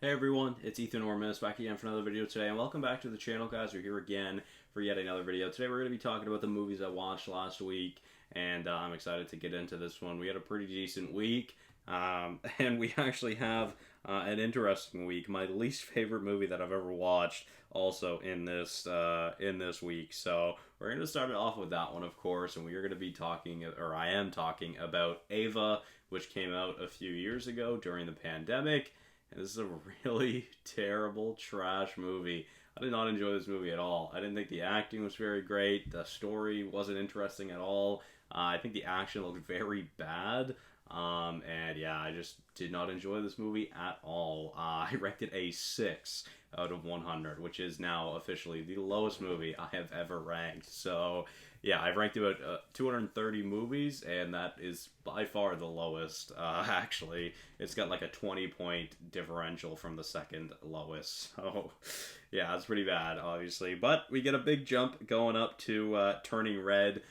Hey everyone, it's Ethan Ormus back again for another video today, and welcome back to the channel, guys. We're here again for yet another video. Today we're going to be talking about the movies I watched last week, and I'm excited to get into this one. We had a pretty decent week, and we actually have an interesting week. My least favorite movie that I've ever watched, also in this week. So we're going to start it off with that one, of course, and we are going to be talking, or I am talking about Ava, which came out a few years ago during the pandemic. And this is a really terrible, trash movie. I did not enjoy this movie at all. I didn't think the acting was very great. The story wasn't interesting at all. I think the action looked very bad. And yeah, I just did not enjoy this movie at all. I ranked it a 6 out of 100, which is now officially the lowest movie I have ever ranked. So yeah, I've ranked about 230 movies, and that is by far the lowest. Actually, it's got like a 20-point differential from the second lowest. So yeah, it's pretty bad, obviously. But we get a big jump going up to Turning Red.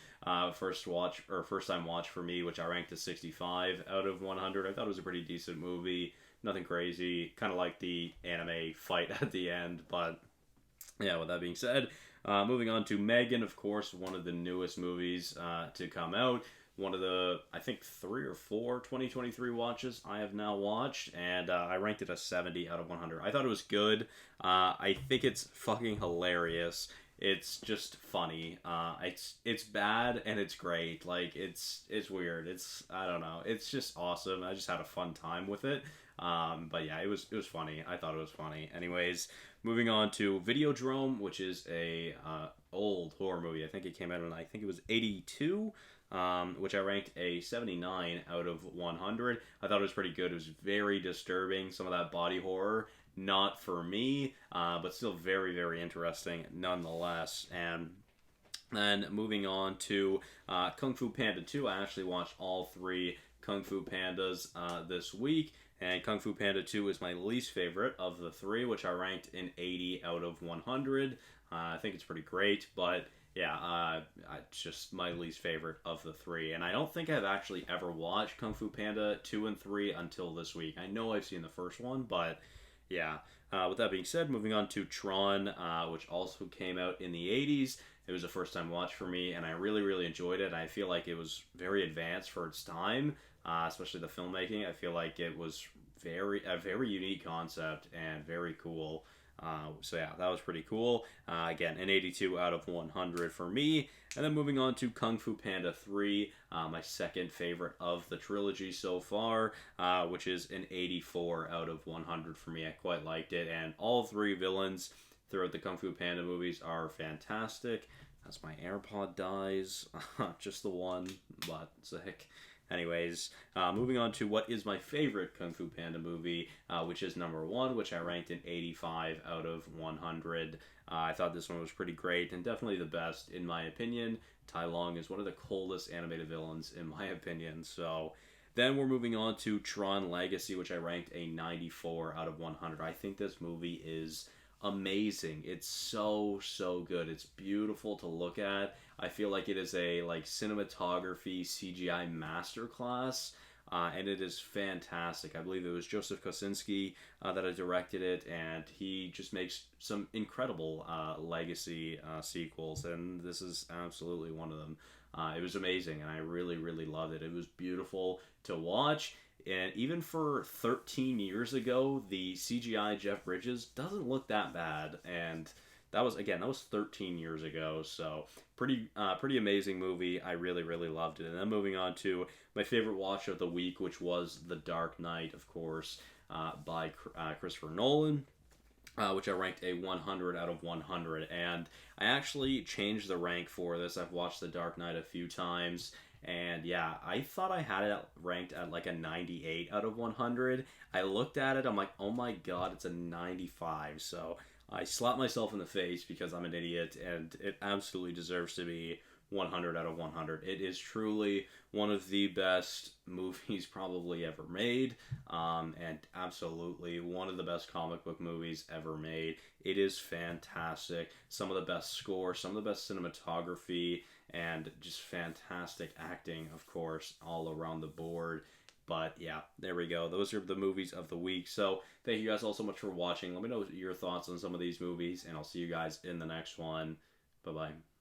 First time watch for me, which I ranked a 65 out of 100. I thought it was a pretty decent movie. Nothing crazy. Kind of like the anime fight at the end, but yeah, with that being said, moving on to Megan, of course, one of the newest movies to come out. One of the, I think, 3 or 4 2023 watches I have now watched, and I ranked it a 70 out of 100. I thought it was good. I think it's fucking hilarious. It's just funny. It's bad and it's great. Like it's weird. It's I don't know. It's just awesome. I just had a fun time with it. But yeah, it was funny. I thought it was funny. Anyways, moving on to Videodrome, which is a old horror movie. I think it came out in, I think it was 82, which I ranked a 79 out of 100. I thought it was pretty good. It was very disturbing. Some of that body horror, not for me, but still very, very interesting nonetheless. And then moving on to Kung Fu Panda 2, I actually watched all three Kung Fu Pandas this week. And Kung Fu Panda 2 is my least favorite of the three, which I ranked in 80 out of 100. I think it's pretty great, but yeah, it's just my least favorite of the three. And I don't think I've actually ever watched Kung Fu Panda 2 and 3 until this week. I know I've seen the first one, but yeah. With that being said, moving on to Tron, which also came out in the 80s. It was a first time watch for me, and I really, really enjoyed it. I feel like it was very advanced for its time, especially the filmmaking. I feel like it was a very unique concept and very cool. So yeah, that was pretty cool. Again, an 82 out of 100 for me. And then moving on to Kung Fu Panda 3, my second favorite of the trilogy so far, which is an 84 out of 100 for me. I quite liked it, and all three villains throughout the Kung Fu Panda movies are fantastic. As my AirPod dies, just the one, but sick. Anyways, moving on to what is my favorite Kung Fu Panda movie, which is number one, which I ranked an 85 out of 100. I thought this one was pretty great and definitely the best in my opinion. Tai Long is one of the coldest animated villains in my opinion. So then we're moving on to Tron Legacy, which I ranked a 94 out of 100. I think this movie is amazing. It's so good. It's beautiful to look at. I feel like it is a like cinematography CGI masterclass. And it is fantastic. I believe it was Joseph Kosinski that had directed it, and he just makes some incredible legacy sequels, and this is absolutely one of them. It was amazing, and I really, really loved it. It was beautiful to watch, and even for 13 years ago, the CGI Jeff Bridges doesn't look that bad, and that was 13 years ago, so pretty amazing movie. I really, really loved it. And then moving on to my favorite watch of the week, which was The Dark Knight, of course, by Christopher Nolan, which I ranked a 100 out of 100. And I actually changed the rank for this. I've watched The Dark Knight a few times. And yeah, I thought I had it ranked at like a 98 out of 100. I looked at it, I'm like, oh my god, it's a 95. So I slapped myself in the face because I'm an idiot, and it absolutely deserves to be 100 out of 100. It is truly one of the best movies probably ever made, and absolutely one of the best comic book movies ever made. It is fantastic. Some of the best score, some of the best cinematography, and just fantastic acting, of course, all around the board. But yeah, there we go. Those are the movies of the week. So thank you guys all so much for watching. Let me know your thoughts on some of these movies, and I'll see you guys in the next one. Bye bye.